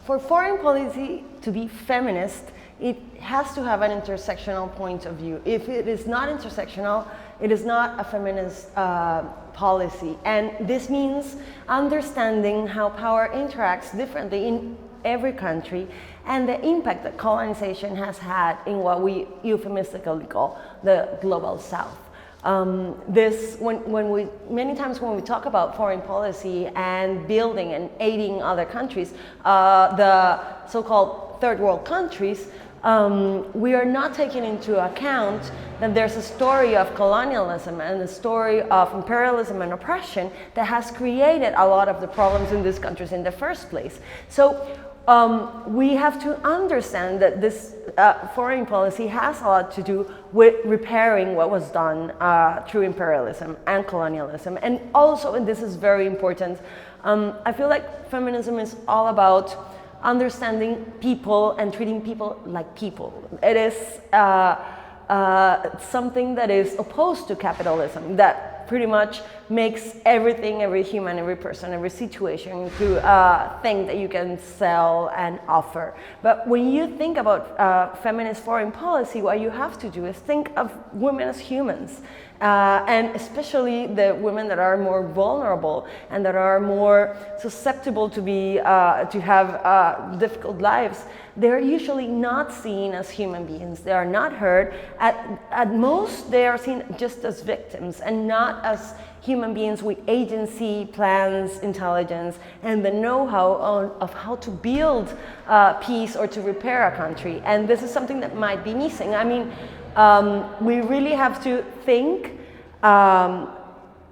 For foreign policy to be feminist, it has to have an intersectional point of view. If it is not intersectional, it is not a feminist policy. And this means understanding how power interacts differently in every country and the impact that colonization has had in what we euphemistically call the global south. Many times when we talk about foreign policy and building and aiding other countries, the so-called third world countries, we are not taking into account that there's a story of colonialism and a story of imperialism and oppression that has created a lot of the problems in these countries in the first place. So we have to understand that this foreign policy has a lot to do with repairing what was done through imperialism and colonialism. And also, and this is very important, I feel like feminism is all about understanding people and treating people like people. It is something that is opposed to capitalism, that pretty much makes everything, every human, every person, every situation into a thing that you can sell and offer. But when you think about feminist foreign policy, what you have to do is think of women as humans. And especially the women that are more vulnerable and that are more susceptible to have difficult lives, they're usually not seen as human beings. They are not heard. At most, they are seen just as victims and not as human beings with agency, plans, intelligence, and the know-how of how to build peace or to repair a country. And this is something that might be missing. I mean, we really have to think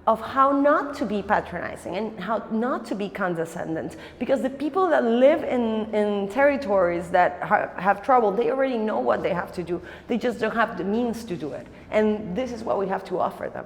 of how not to be patronizing and how not to be condescendent, because the people that live in territories that have trouble, they already know what they have to do. They just don't have the means to do it. And this is what we have to offer them.